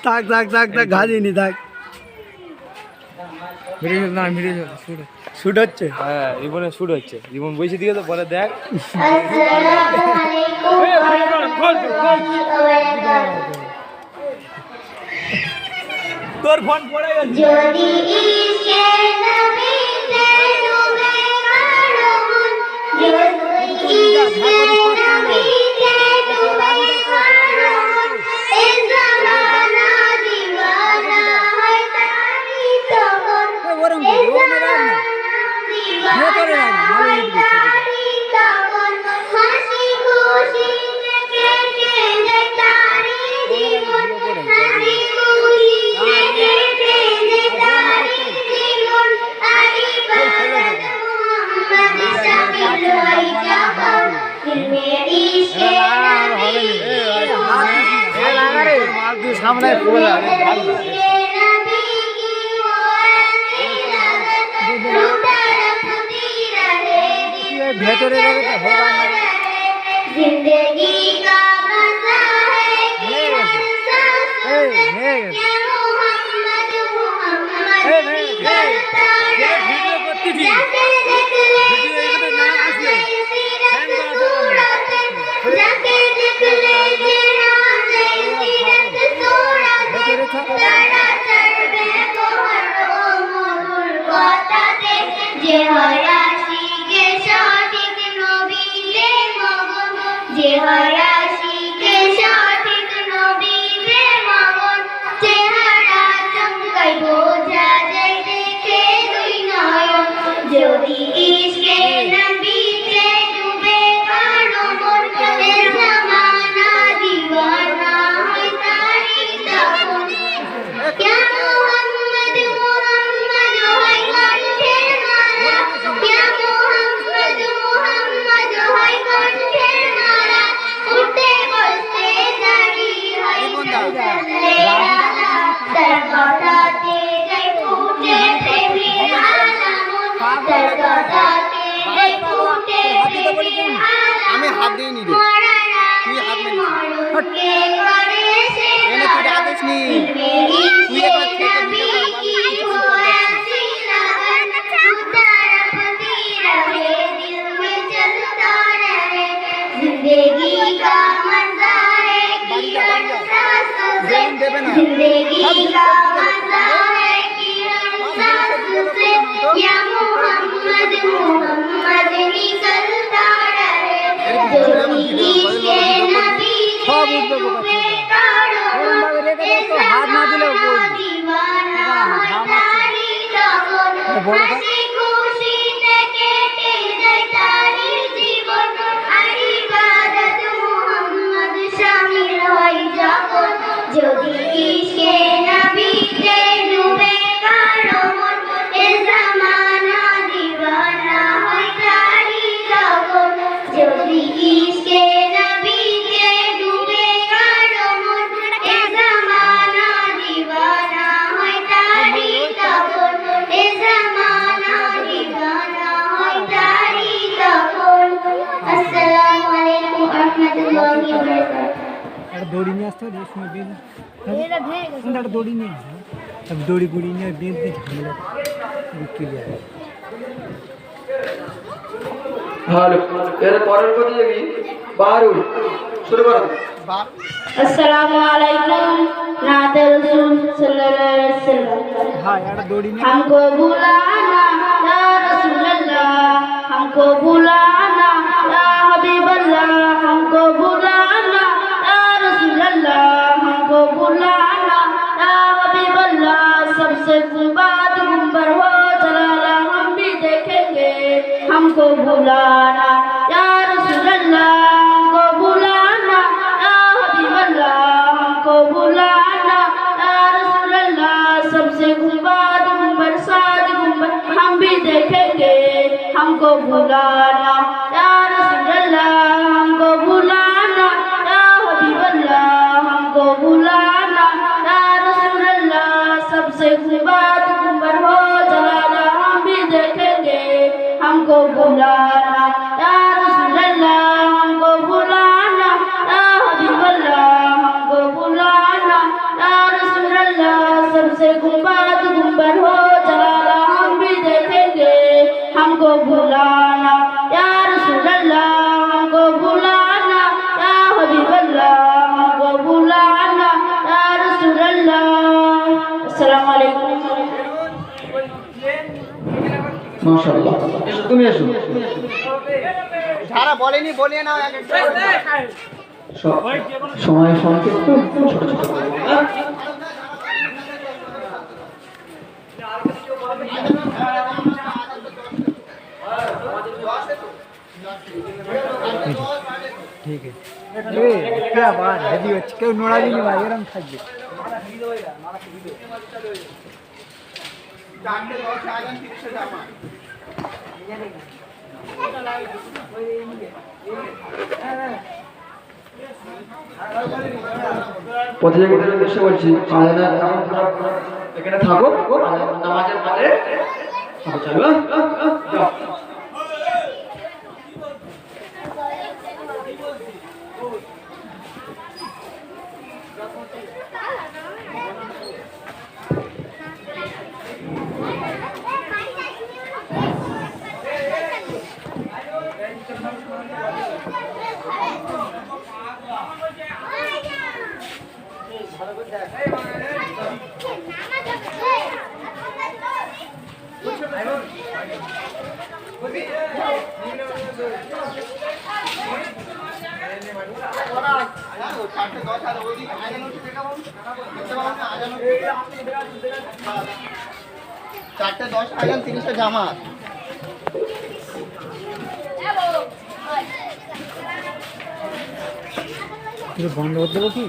থাক থাক থাক থাক ঘাজিনি থাক না মিলে শুট হচ্ছে। হ্যাঁ রিবনে শুট হচ্ছে। রিবন বসে দিকে তো পরে দেখ তোর ফোন পড়ে গেছে। যদি ইশকে নবীতে ডুবে কারো মন, যদি ইশকে নবীতে ডুবে কারো মন, এ জামানা দিওয়ানা হয় তারি তখন, এ জামানা দিওয়ানা হয় তারি তখন, হাসি খুশিতে কেটে যায় তারি জীবন, হাসি খুশিতে কেটে যায় তারি জীবন, আরি বাদত মুহাম্মদ শামিল হই যখন, ইলমে ইশকে নবীতে সামনে পড়ে ভেতরে जिंदगी का मजा है कि मोहम्मद मोहम्मद करता रहे, जाके देख ले जाके देख ले তারা চড়বে কোহর মরুর কথাতে, যে হয় আশিকে সঠিক নবীতে মগন, যে হয় আশিকে সঠিক নবীতে মগন, চেহারা চমকাই বোঝা যায় দেখে দুই নয়ন, যদি ইশকে নবীতে ডুবে কারো মন, এ জামানা দিওয়ানা হয় তারি তখন, ইয়া মুহাম্মদ মুহাম্মদ হয় কণ্ঠের মালা, ইয়া মুহাম্মদ মুহাম্মদ হয় কণ্ঠের মালা, উঠতে বসতে দাঁড়িয়ে হয় তার কথাতে যাই ফুটে প্রেমের আলামন, তার কথাতে যাই ফুটে প্রেমের আলামন, আমি হাত দিইনি রে, তুই হাত মরুকে করে সে এনে তুই ডাকিস নি, তুই একবার থেকে ভিডিও কর। जिंदगी का मजा है कि जिंदगी का मजा है कि से या मोहम्मद मोहम्मद निकलता रहे, যদি ইশকে নবীতে ডুবে কারো মন, এ জামানা দিওয়ানা হয় তারি তখন, হাসি খুশিতে কেটে যায় তারি জীবন, আরি বাদত মুহাম্মদ শামিল হয় যখন, যদি ইশকে নবীতে ডুবে কারো মন, এ জামানা দিওয়ানা হয় তারি তখন, যদি ইশকে নবীতে ডুবে কারো মন, এ জামানা দিওয়ানা হয় তারি তখন, এ জামানা দিওয়ানা হয় তারি তখন। আসসালামু আলাইকুম ওয়া রাহমাতুল্লাহি ওয়া বারাকাতুহু। একটা দড়ি নিয়ে আসতে হবে, সময় বেঁধে একটা দড়ি নিয়ে আসবে, দড়ি গুড়ি নিয়ে বেঁধে ঝামেলা ক্লিয়ার। ভালো, এর পরের কথা দেখি বারুল শুরু করো। अस्सलामु अलैकुम नाते रसूल सल्लल्लाहु अलैहि वसल्लम, হ্যাঁ একটা দড়ি নিয়ে हमको बुलाना या रसूल अल्लाह, हमको बुलाना या हबीब अल्लाह, हमको बुलाना या रसूल अल्लाह, हमको बुलाना या हबीब अल्लाह, सबसे बात गुंबर हो जलाला हम भी देखेंगे, हमको बुलाना या रसूल अल्लाह, हमको बुलाना या हबीब अल्लाह, हमको बुलाना या रसूल अल्लाह, सबसे गुंबाद गुंबर साद गुंबर हम भी देखेंगे, हमको बुलाना या रसूल अल्लाह, हमको बुलाना या हबीब अल्लाह, हमको बुलाना या रसूल अल्लाह, सबसे गुंबाद गुंबर हो जलाला हम भी देखेंगे, हमको बुलाना या মাশাআল্লাহ। এসো তুমি এসো। যারা বলেনি বলিয়ে নাও এক একটা সময় সংক্ষিপ্ত, ছোট ছোট করে বলো, হ্যাঁ? ठीक है क्या बात है अच्छी क्यों नोड़ा भी नहीं भाई आराम থাকবে প্রতিযোগিতার উদ্দেশ্যে বলছি, এখানে থাকো, নামাজের পরে চলো, যাও। চারটে 10 আজান 30 জামাত বন্ধ করতে দেবো কি